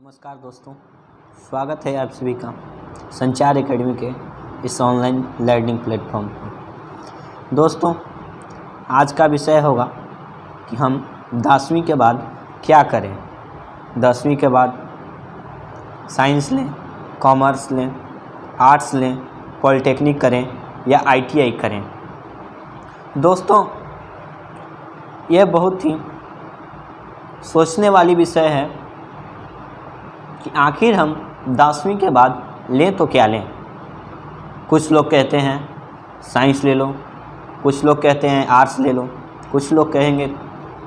नमस्कार दोस्तों, स्वागत है आप सभी का संचार एकेडमी के इस ऑनलाइन लर्निंग प्लेटफॉर्म पर। दोस्तों, आज का विषय होगा कि हम 10वीं के बाद क्या करें। 10वीं के बाद साइंस लें, कॉमर्स लें, आर्ट्स लें, पॉलिटेक्निक करें या ITI करें। दोस्तों, यह बहुत ही सोचने वाली विषय है कि आखिर हम 10वीं के बाद लें तो क्या लें। कुछ लोग कहते हैं साइंस ले लो, कुछ लोग कहते हैं आर्ट्स ले लो, कुछ लोग कहेंगे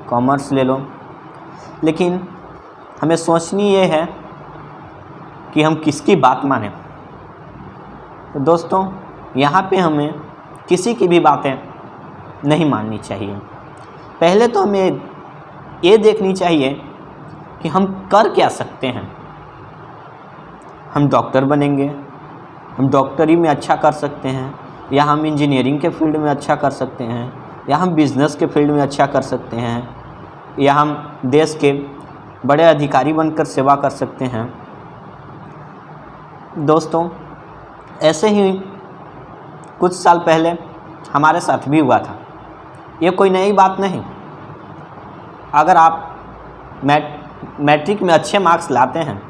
कॉमर्स ले लो। लेकिन हमें सोचनी ये है कि हम किसकी बात मानें। तो दोस्तों, यहाँ पे हमें किसी की भी बातें नहीं माननी चाहिए। पहले तो हमें ये देखनी चाहिए कि हम कर क्या सकते हैं। हम डॉक्टर बनेंगे, हम डॉक्टरी में अच्छा कर सकते हैं, या हम इंजीनियरिंग के फील्ड में अच्छा कर सकते हैं, या हम बिज़नेस के फील्ड में अच्छा कर सकते हैं, या हम देश के बड़े अधिकारी बनकर सेवा कर सकते हैं। दोस्तों, ऐसे ही कुछ साल पहले हमारे साथ भी हुआ था। ये कोई नई बात नहीं। अगर आप मैट्रिक में अच्छे मार्क्स लाते हैं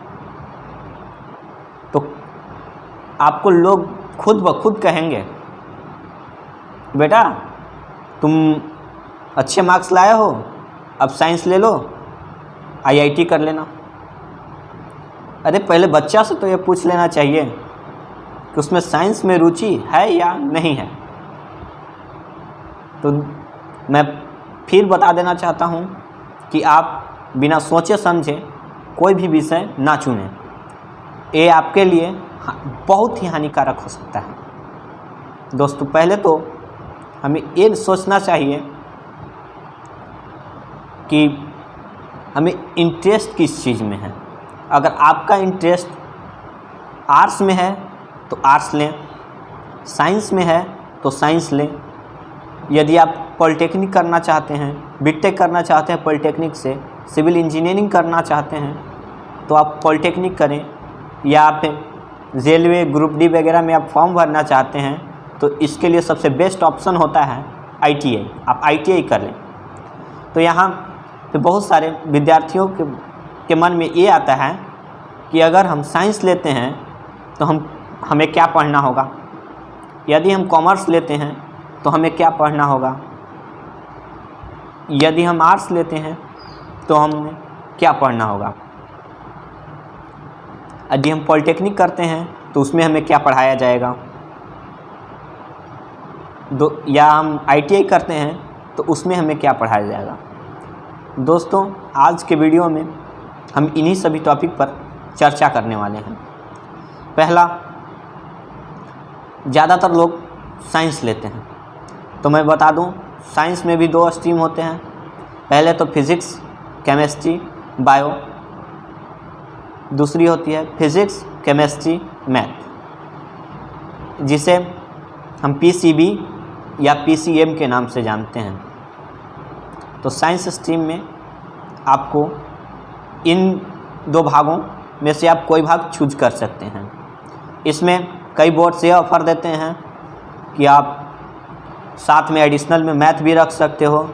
तो आपको लोग खुद ब खुद कहेंगे, बेटा तुम अच्छे मार्क्स लाए हो, अब साइंस ले लो, IIT कर लेना। अरे पहले बच्चा से तो ये पूछ लेना चाहिए कि उसमें साइंस में रुचि है या नहीं है। तो मैं फिर बता देना चाहता हूँ कि आप बिना सोचे समझे कोई भी विषय ना चुनें। ये आपके लिए बहुत ही हानिकारक हो सकता है। दोस्तों, पहले तो हमें ये सोचना चाहिए कि हमें इंटरेस्ट किस चीज़ में है। अगर आपका इंटरेस्ट आर्ट्स में है तो आर्ट्स लें, साइंस में है तो साइंस लें। यदि आप पॉलिटेक्निक करना चाहते हैं, बीटेक करना चाहते हैं, पॉलिटेक्निक से सिविल इंजीनियरिंग करना चाहते हैं तो आप पॉलिटेक्निक करें, या आप रेलवे ग्रुप डी वगैरह में आप फॉर्म भरना चाहते हैं तो इसके लिए सबसे बेस्ट ऑप्शन होता है ITI। आप ITI कर लें। तो यहाँ पे बहुत सारे विद्यार्थियों के मन में ये आता है कि अगर हम साइंस लेते हैं तो हमें क्या पढ़ना होगा, यदि हम कॉमर्स लेते हैं तो हमें क्या पढ़ना होगा, यदि हम आर्ट्स लेते हैं तो हमें क्या पढ़ना होगा, यदि हम पॉलिटेक्निक करते हैं तो उसमें हमें क्या पढ़ाया जाएगा, या हम ITI करते हैं तो उसमें हमें क्या पढ़ाया जाएगा। दोस्तों, आज के वीडियो में हम इन्हीं सभी टॉपिक पर चर्चा करने वाले हैं। पहला, ज़्यादातर लोग साइंस लेते हैं, तो मैं बता दूं साइंस में भी 2 स्ट्रीम होते हैं। पहले तो फिज़िक्स, केमिस्ट्री, बायो। दूसरी होती है फिज़िक्स, केमिस्ट्री, मैथ, जिसे हम PCB या PCM के नाम से जानते हैं। तो साइंस स्ट्रीम में आपको इन 2 भागों में से आप कोई भाग चूज कर सकते हैं। इसमें कई बोर्ड से ऑफ़र देते हैं कि आप साथ में एडिशनल में मैथ भी रख सकते हो।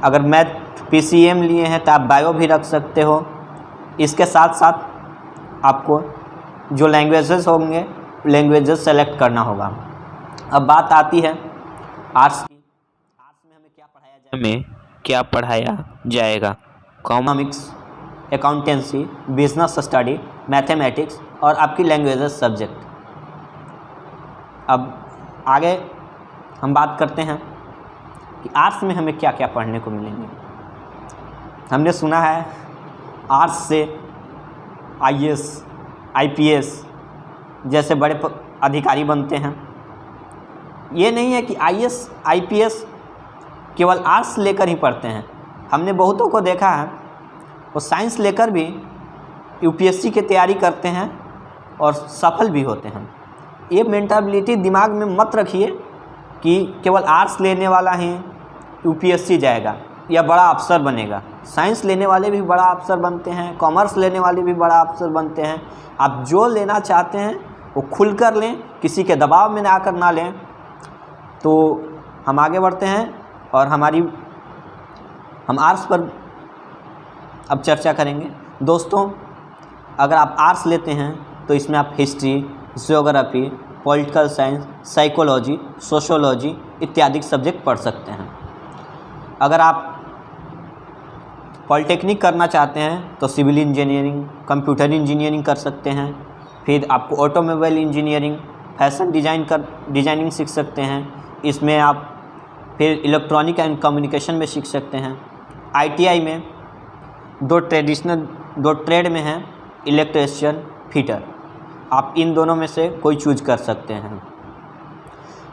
अगर मैथ PCM लिए हैं तो आप बायो भी रख सकते हो। इसके साथ साथ आपको जो लैंग्वेजेस होंगे लैंग्वेजेस सेलेक्ट करना होगा। अब बात आती है आर्ट्स की। आर्ट्स में हमें क्या पढ़ाया जाएगा। Economics, accountancy, business study, mathematics और आपकी लैंग्वेजेस सब्जेक्ट। अब आगे हम बात करते हैं कि आर्ट्स में हमें क्या क्या पढ़ने को मिलेंगे। हमने सुना है आर्ट्स से IAS, IPS जैसे बड़े अधिकारी बनते हैं। ये नहीं है कि IAS, IPS केवल आर्ट्स लेकर ही पढ़ते हैं। हमने बहुतों को देखा है वो साइंस लेकर भी UPSC की तैयारी करते हैं और सफल भी होते हैं। ये मेंटालिटी दिमाग में मत रखिए कि केवल आर्ट्स लेने वाला ही UPSC जाएगा। या बड़ा अफसर बनेगा। साइंस लेने वाले भी बड़ा अफसर बनते हैं, कॉमर्स लेने वाले भी बड़ा अफसर बनते हैं। आप जो लेना चाहते हैं वो खुलकर लें, किसी के दबाव में आकर ना लें। तो हम आगे बढ़ते हैं और हम आर्ट्स पर अब चर्चा करेंगे। दोस्तों, अगर आप आर्ट्स लेते हैं तो इसमें आप history, geography, political science, psychology, sociology इत्यादि सब्जेक्ट पढ़ सकते हैं। अगर आप पॉलिटेक्निक करना चाहते हैं तो सिविल इंजीनियरिंग, कंप्यूटर इंजीनियरिंग कर सकते हैं। फिर आपको ऑटोमोबाइल इंजीनियरिंग, फैशन डिज़ाइनिंग सीख सकते हैं। इसमें आप फिर इलेक्ट्रॉनिक एंड कम्युनिकेशन में सीख सकते हैं। ITI में दो ट्रेड में हैं, इलेक्ट्रीशियन, फिटर। आप इन दोनों में से कोई चूज कर सकते हैं।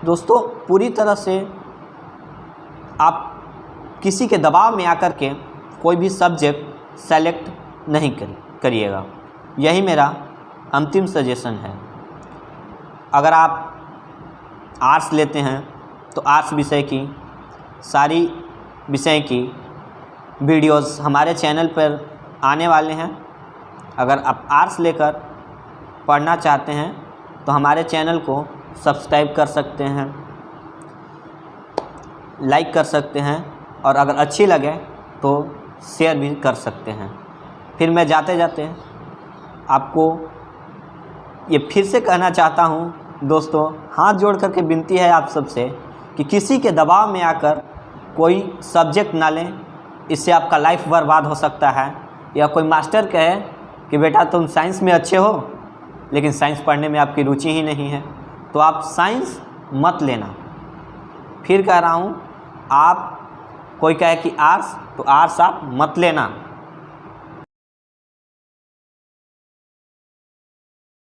दोस्तों, पूरी तरह से आप किसी के दबाव में आकर के कोई भी सब्जेक्ट सेलेक्ट नहीं करिएगा। यही मेरा अंतिम सजेशन है। अगर आप आर्ट्स लेते हैं तो आर्ट्स विषय की सारी विषय की वीडियोस हमारे चैनल पर आने वाले हैं। अगर आप आर्ट्स लेकर पढ़ना चाहते हैं तो हमारे चैनल को सब्सक्राइब कर सकते हैं, लाइक कर सकते हैं और अगर अच्छी लगे तो शेयर भी कर सकते हैं। फिर मैं जाते जाते आपको ये फिर से कहना चाहता हूँ दोस्तों, हाथ जोड़ करके विनती है आप सबसे कि किसी के दबाव में आकर कोई सब्जेक्ट ना लें। इससे आपका लाइफ बर्बाद हो सकता है। या कोई मास्टर कहे कि बेटा तुम साइंस में अच्छे हो लेकिन साइंस पढ़ने में आपकी रुचि ही नहीं है, तो आप साइंस मत लेना। फिर कह रहा हूँ, आप कोई कहे कि आर्ट्स, तो आर्ट्स आप मत लेना।